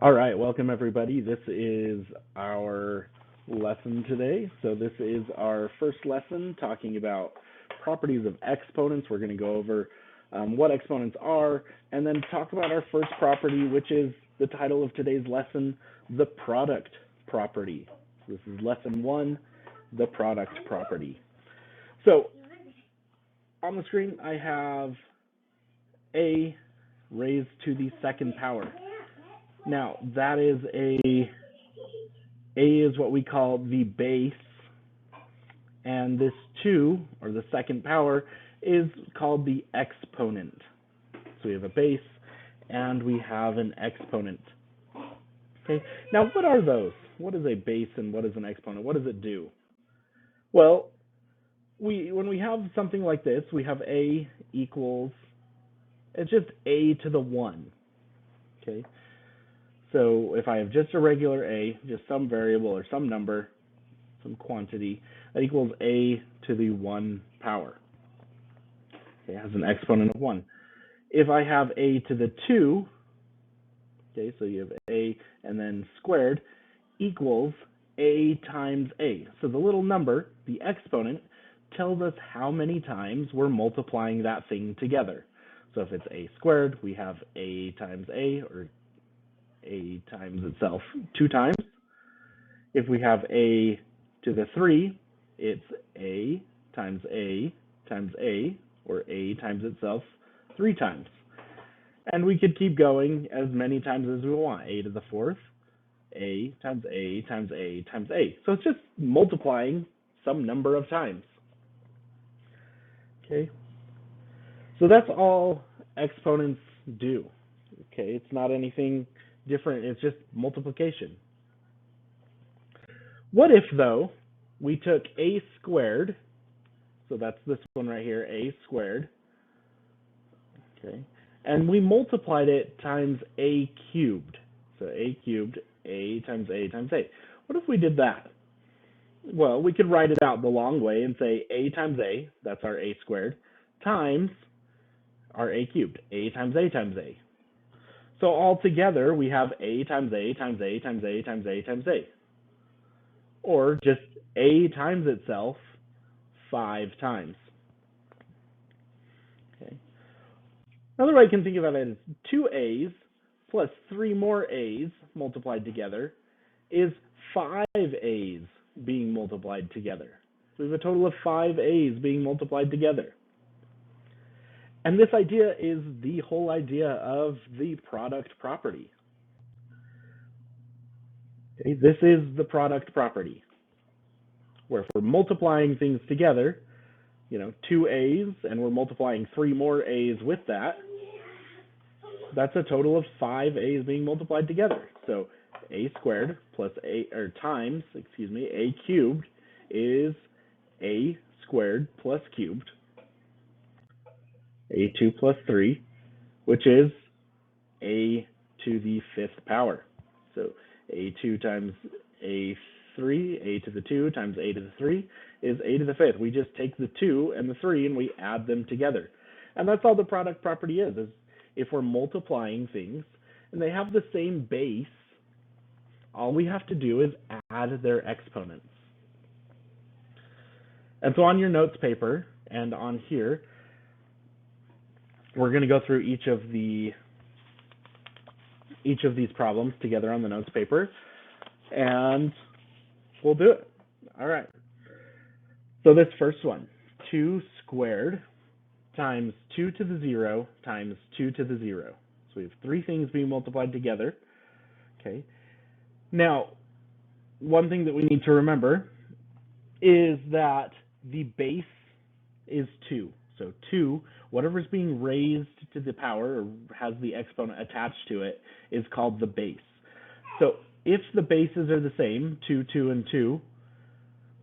All right, welcome everybody. This is our lesson today. So this is our first lesson talking about properties of exponents. We're going to go over what exponents are and then talk about our first property, which is the title of today's lesson, the product property. This is lesson 1, the product property. So on the screen, I have a raised to the second power. Now, that is a is what we call the base, and this 2, or the second power, is called the exponent. So we have a base, and we have an exponent. Okay, now what are those? What is a base and what is an exponent? What does it do? Well, when we have something like this, we have a equals, it's just a to the 1, okay? So if I have just a regular a, just some variable or some number, some quantity, that equals a to the 1 power. Okay, it has an exponent of 1. If I have a to the 2, okay, so you have a and then squared, equals a times a. So the little number, the exponent, tells us how many times we're multiplying that thing together. So if it's a squared, we have a times a, or a times itself 2 times. If we have a to the 3, it's a times a times a, or a times itself 3 times. And we could keep going as many times as we want. A to the 4th, a times a times a times a. So it's just multiplying some number of times. Okay, so that's all exponents do. Okay, it's not anything different, it's just multiplication. What if, though, we took a squared, so that's this one right here, a squared, okay, and we multiplied it times a cubed. So a cubed, a times a times a. What if we did that? Well, we could write it out the long way and say a times a, that's our a squared, times our a cubed, a times a times a. So all together, we have a times a times a times a times a times a. Or just a times itself 5 times. Okay. Another way I can think about it is 2 a's plus 3 more a's multiplied together is 5 a's being multiplied together. So we have a total of 5 a's being multiplied together. And this idea is the whole idea of the product property. Okay, this is the product property, where if we're multiplying things together, 2 a's, and we're multiplying 3 more a's with that, that's a total of 5 a's being multiplied together. So a squared plus a, or times, a cubed is a squared plus cubed, a2 plus 3, which is a to the 5th power. So a2 times a3, a to the 2 times a to the 3 is a to the 5th. We just take the 2 and the 3 and we add them together. And that's all the product property is if we're multiplying things and they have the same base, all we have to do is add their exponents. And so on your notes paper and on here, we're going to go through each of these problems together on the notes paper, and we'll do it. All right. So this first one, 2 squared times 2 to the 0 times 2 to the 0. So we have 3 things being multiplied together. Okay. Now, one thing that we need to remember is that the base is 2. So 2, whatever's being raised to the power or has the exponent attached to it is called the base. So if the bases are the same, 2, 2, and 2,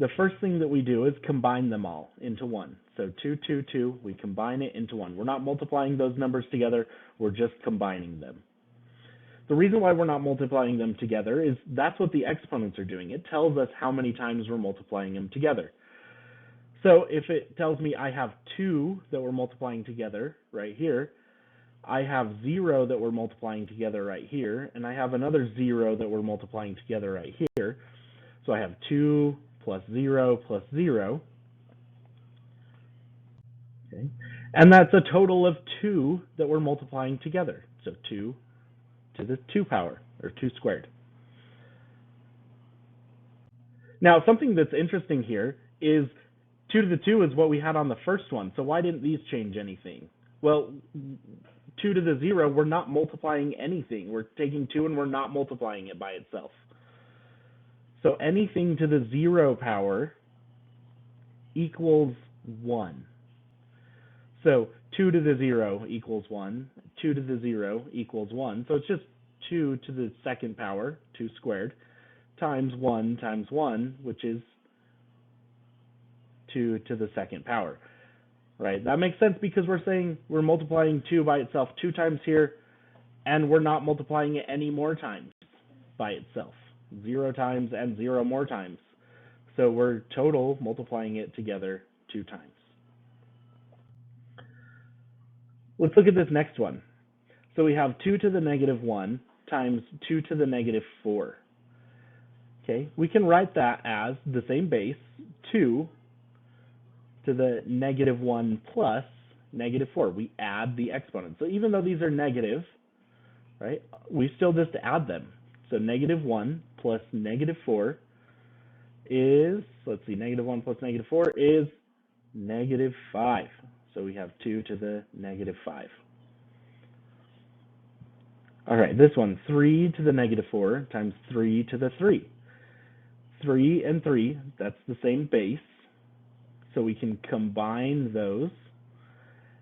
the first thing that we do is combine them all into 1. So 2, 2, 2, we combine it into 1. We're not multiplying those numbers together, we're just combining them. The reason why we're not multiplying them together is that's what the exponents are doing. It tells us how many times we're multiplying them together. So if it tells me I have 2 that we're multiplying together right here, I have 0 that we're multiplying together right here, and I have another 0 that we're multiplying together right here. So I have 2 plus 0 plus 0. Okay. And that's a total of 2 that we're multiplying together. So 2 to the 2 power, or 2 squared. Now, something that's interesting here is 2 to the 2 is what we had on the first one. So why didn't these change anything? Well, 2 to the 0, we're not multiplying anything. We're taking 2 and we're not multiplying it by itself. So anything to the 0 power equals 1. So 2 to the 0 equals 1. 2 to the 0 equals 1. So it's just 2 to the second power, 2 squared, times 1, which is 2 to the second power. Right? That makes sense because we're saying we're multiplying 2 by itself 2 times here, and we're not multiplying it any more times by itself. 0 times and 0 more times. So we're total multiplying it together 2 times. Let's look at this next one. So we have 2 to the negative 1 times 2 to the negative 4. Okay, we can write that as the same base, 2 to the negative 1 plus negative 4. We add the exponents. So even though these are negative, right, we still just add them. So negative 1 plus negative 4 is, let's see, negative 1 plus negative 4 is negative 5. So we have 2 to the negative 5. All right, this one, 3 to the negative 4 times 3 to the 3. 3 and 3, that's the same base. So we can combine those.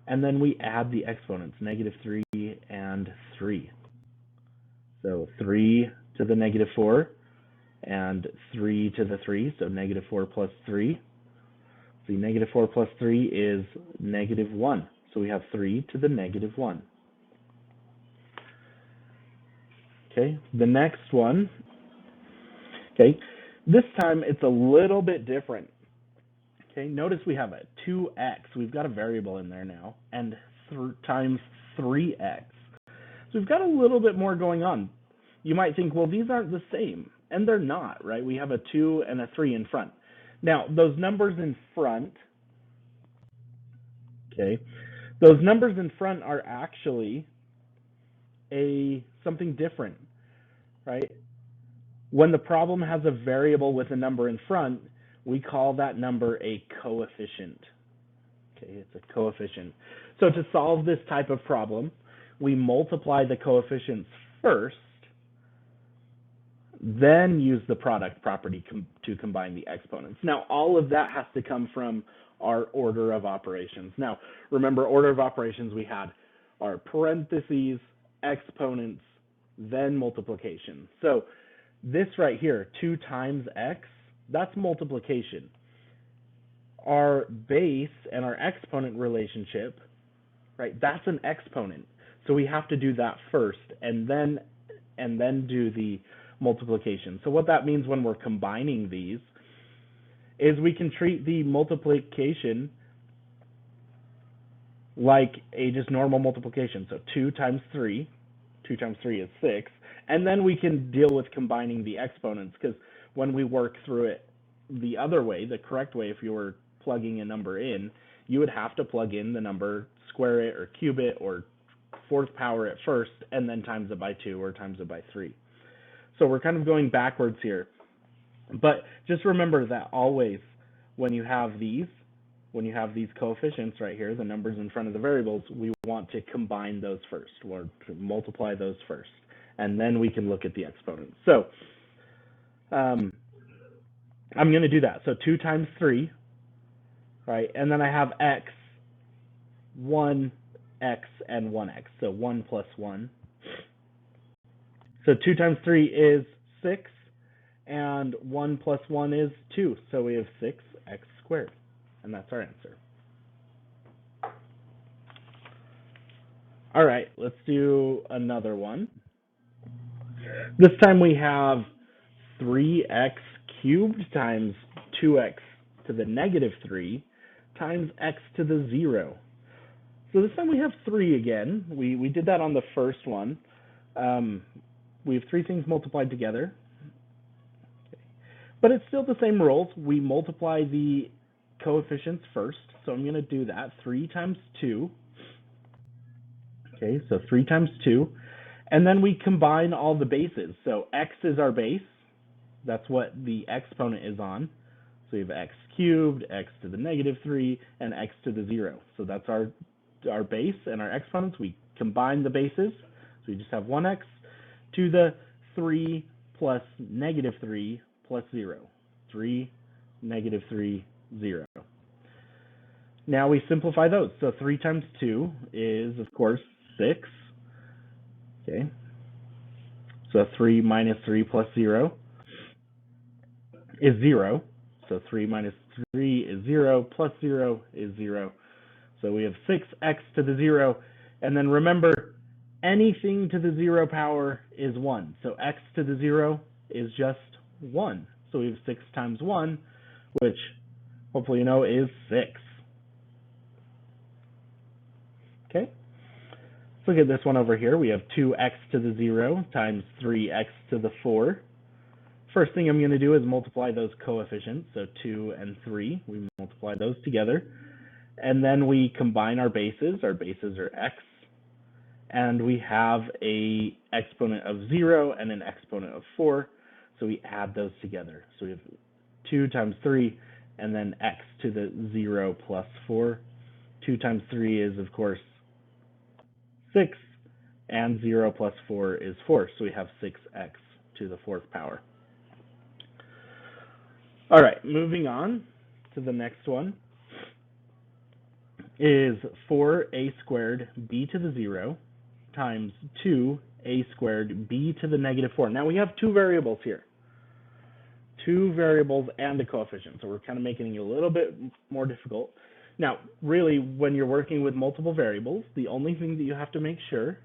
And then we add the exponents, negative 3 and 3. So 3 to the negative 4 and 3 to the 3, so negative 4 plus 3. The negative 4 plus 3 is negative 1. So we have 3 to the negative 1. Okay, the next one, okay, this time it's a little bit different. Okay, notice we have a 2x. We've got a variable in there now, and times 3x. So we've got a little bit more going on. You might think, well, these aren't the same, and they're not, right? We have a 2 and a 3 in front. Now, those numbers in front, okay, those numbers in front are actually something different, right? When the problem has a variable with a number in front, we call that number a coefficient. Okay, it's a coefficient. So to solve this type of problem, we multiply the coefficients first, then use the product property to combine the exponents. Now, all of that has to come from our order of operations. Now, remember, order of operations, we had our parentheses, exponents, then multiplication. So this right here, 2 times x, that's multiplication. Our base and our exponent relationship, right, that's an exponent. So we have to do that first and then do the multiplication. So what that means when we're combining these is we can treat the multiplication like a just normal multiplication. So 2 times 3 is 6, and then we can deal with combining the exponents, because when we work through it the other way, the correct way, if you were plugging a number in, you would have to plug in the number, square it or cube it or fourth power it first, and then times it by 2 or times it by 3. So we're kind of going backwards here. But just remember that always when you have these coefficients right here, the numbers in front of the variables, we want to combine those first, or to multiply those first, and then we can look at the exponents. So I'm going to do that. So 2 times 3, right? And then I have x, 1x, and 1x. So 1 plus 1. So 2 times 3 is 6, and 1 plus 1 is 2. So we have 6x squared, and that's our answer. All right, let's do another one. This time we have 3x cubed times 2x to the negative 3 times x to the 0. So this time we have 3 again. We did that on the first one. We have 3 things multiplied together. But it's still the same rules. We multiply the coefficients first. So I'm going to do that. 3 times 2. Okay, so 3 times 2. And then we combine all the bases. So x is our base. That's what the exponent is on. So we have x cubed, x to the negative 3, and x to the 0. So that's our base and our exponents. We combine the bases. So we just have 1x to the 3 plus negative 3 plus 0. 3, negative 3, 0. Now we simplify those. So 3 times 2 is, of course, 6. Okay. So 3 minus 3 plus 0 is 0. So 3 minus 3 is 0, plus 0 is 0. So we have 6x to the 0. And then remember, anything to the 0 power is 1. So x to the 0 is just 1. So we have 6 times 1, which hopefully you know is 6. Okay. Let's look at this one over here. We have 2x to the 0 times 3x to the 4. First thing I'm going to do is multiply those coefficients, so 2 and 3. We multiply those together. And then we combine our bases. Our bases are x. And we have an exponent of 0 and an exponent of 4. So we add those together. So we have 2 times 3, and then x to the 0 plus 4. 2 times 3 is, of course, 6. And 0 plus 4 is 4. So we have 6x to the 4th power. All right, moving on to the next one is 4a squared b to the 0 times 2a squared b to the negative 4. Now we have 2 variables here. 2 variables and a coefficient, so we're kind of making it a little bit more difficult. Now, really, when you're working with multiple variables, the only thing that you have to make sure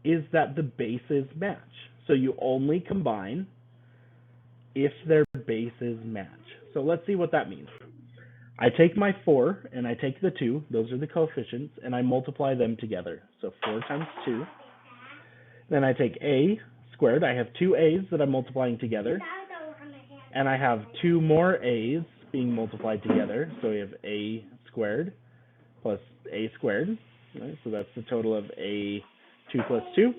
is that the bases match. So you only combine if their bases match. So let's see what that means. I take my 4 and I take the 2, those are the coefficients, and I multiply them together. So 4 times 2. Then I take a squared. I have 2 a's that I'm multiplying together. And I have 2 more a's being multiplied together. So we have a squared plus a squared. Right? So that's the total of a 2 plus 2.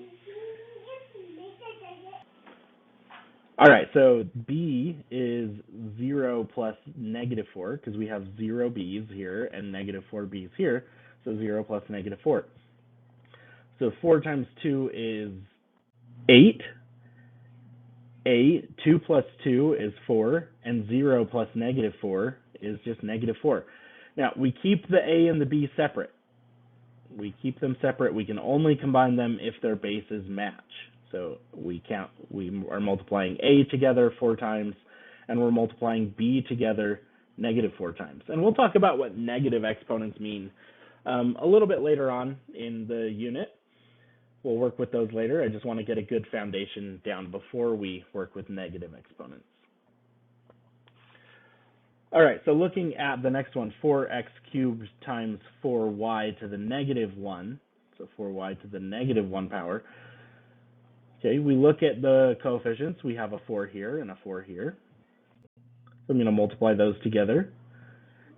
All right, so b is 0 plus negative 4, because we have 0 b's here and negative 4 b's here, so 0 plus negative 4. So 4 times 2 is 8. 2 plus 2 is 4, and 0 plus negative 4 is just negative 4. Now, we keep the a and the b separate. We keep them separate. We can only combine them if their bases match. So we are multiplying a together 4 times, and we're multiplying b together negative 4 times. And we'll talk about what negative exponents mean a little bit later on in the unit. We'll work with those later. I just want to get a good foundation down before we work with negative exponents. All right, so looking at the next one, 4x cubed times 4y to the negative 1, so 4y to the negative 1 power. Okay, we look at the coefficients. We have a 4 here and a 4 here. So I'm going to multiply those together.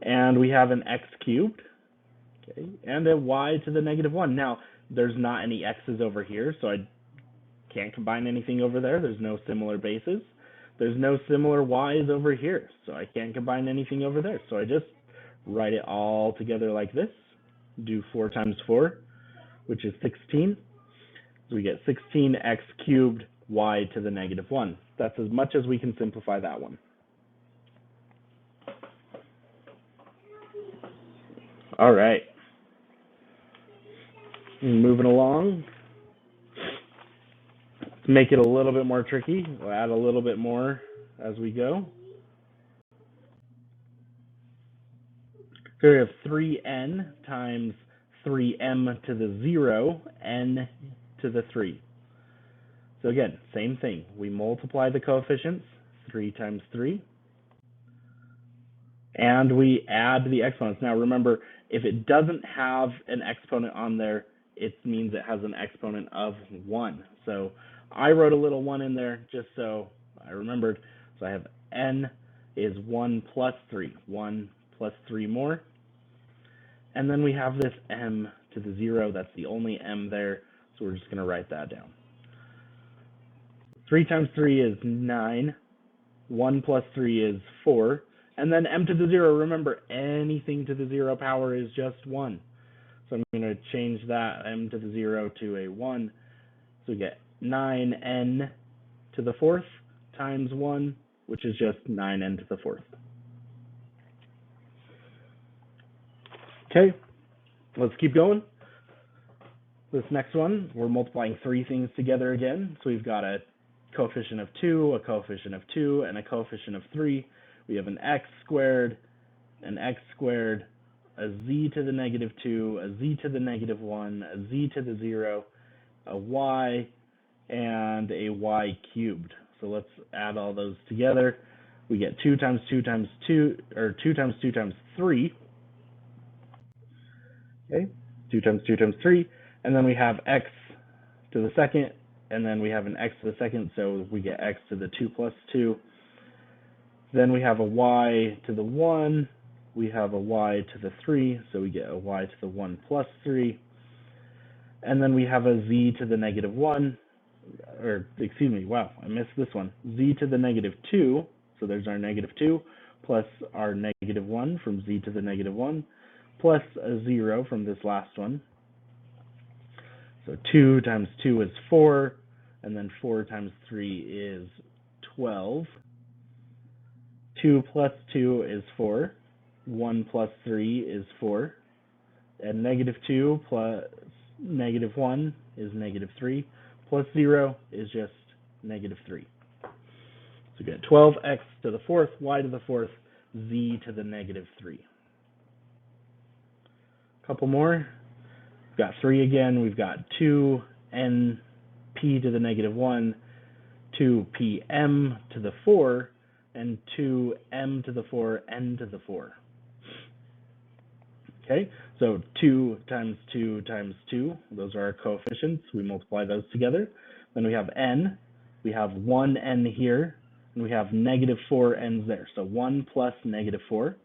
And we have an x cubed, okay, and a y to the negative 1. Now, there's not any x's over here, so I can't combine anything over there. There's no similar bases. There's no similar y's over here, so I can't combine anything over there. So I just write it all together like this. Do 4 times 4, which is 16. So we get 16x cubed y to the negative 1. That's as much as we can simplify that one. All right. Moving along. Let's make it a little bit more tricky. We'll add a little bit more as we go. So we have 3n times 3m to the 0, n to the 3. So again, same thing. We multiply the coefficients, 3 times 3. And we add the exponents. Now remember, If it doesn't have an exponent on there, it means it has an exponent of 1. So I wrote a little 1 in there just so I remembered. So I have n is 1 plus 3, 1 plus 3 more. And then we have this m to the 0. That's the only m there, so we're just going to write that down. 3 times 3 is 9. 1 plus 3 is 4. And then m to the 0, remember, anything to the 0 power is just 1. So I'm going to change that m to the 0 to a 1. So we get 9n to the 4th times 1, which is just 9n to the 4th. Okay, let's keep going. This next one, we're multiplying 3 things together again. So we've got a coefficient of 2, a coefficient of 2, and a coefficient of 3. We have an x squared, a z to the negative 2, a z to the negative 1, a z to the 0, a y, and a y cubed. So let's add all those together. We get 2 times 2 times 2, or 2 times 2 times 3. Okay, 2 times 2 times 3. And then we have x to the second, and then we have an x to the second, so we get x to the 2 plus 2. Then we have a y to the 1. We have a y to the 3, so we get a y to the 1 plus 3. And then we have a z to the negative 1, or excuse me, wow, I missed this one. Z to the negative 2, so there's our negative 2, plus our negative 1 from z to the negative 1, plus a 0 from this last one. So 2 times 2 is 4, and then 4 times 3 is 12. 2 plus 2 is 4. 1 plus 3 is 4. And negative 2 plus negative 1 is negative 3. Plus 0 is just negative 3. So we get 12x to the 4th, y to the 4th, z to the negative 3. A couple more. We've got 3 again. We've got 2n p to the negative 1, 2pm to the 4, and 2m to the 4, n to the 4. Okay, so 2 times 2 times 2, those are our coefficients. We multiply those together. Then we have n. We have 1n here, and we have negative 4 n's there. So 1 plus negative 4.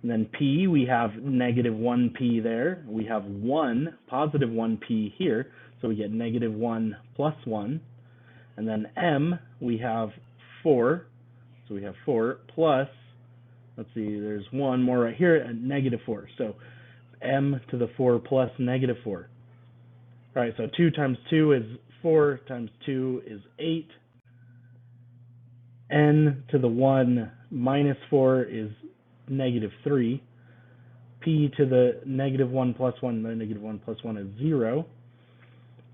And then p, we have negative 1p there. We have 1, positive 1p here, so we get negative 1 plus 1. And then m, we have 4, so we have 4 plus, let's see, there's 1 more right here, and negative 4. So m to the 4 plus negative 4. All right, so 2 times 2 is 4 times 2 is 8. N to the 1 minus 4 is negative 3. P to the negative 1 plus 1, the negative 1 plus 1 is 0.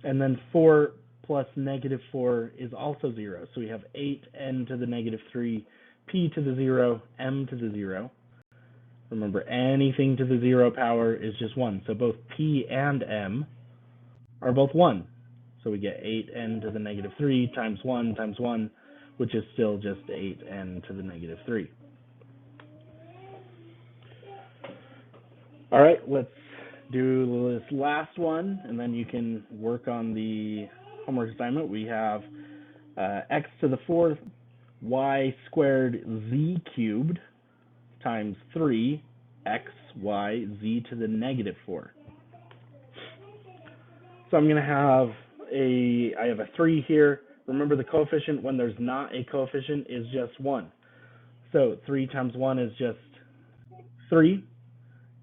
And then 4 plus negative 4 is also 0. So we have 8n to the negative 3, p to the 0, m to the 0. Remember, anything to the 0 power is just 1. So both p and m are both 1. So we get 8n to the negative 3 times 1, which is still just 8n to the negative 3. All right, let's do this last one, and then you can work on the homework assignment. We have x to the 4th, y squared z cubed times 3 x, y, z to the negative 4. So I'm going to have I have a 3 here. Remember, the coefficient when there's not a coefficient is just 1. So 3 times 1 is just 3.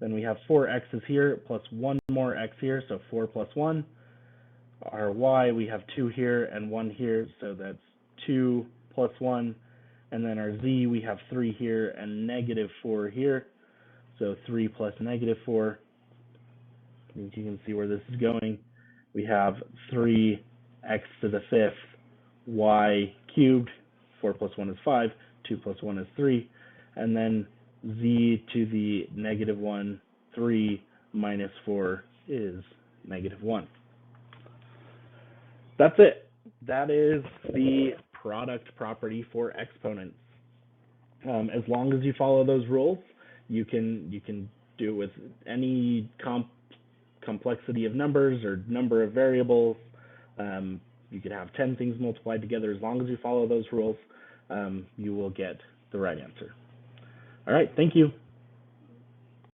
Then we have 4 x's here plus 1 more x here, so 4 plus 1. Our y, we have 2 here and 1 here, so that's 2 plus 1. And then our z, we have 3 here and negative 4 here, so 3 plus negative 4. You can see where this is going. We have 3x to the 5th, y cubed, 4 plus 1 is 5, 2 plus 1 is 3, and then z to the negative 1, 3 minus 4 is negative 1. That's it. That is the product property for exponents. As long as you follow those rules, you can do it with any complexity of numbers or number of variables. You could have 10 things multiplied together. As long as you follow those rules, you will get the right answer. All right, thank you.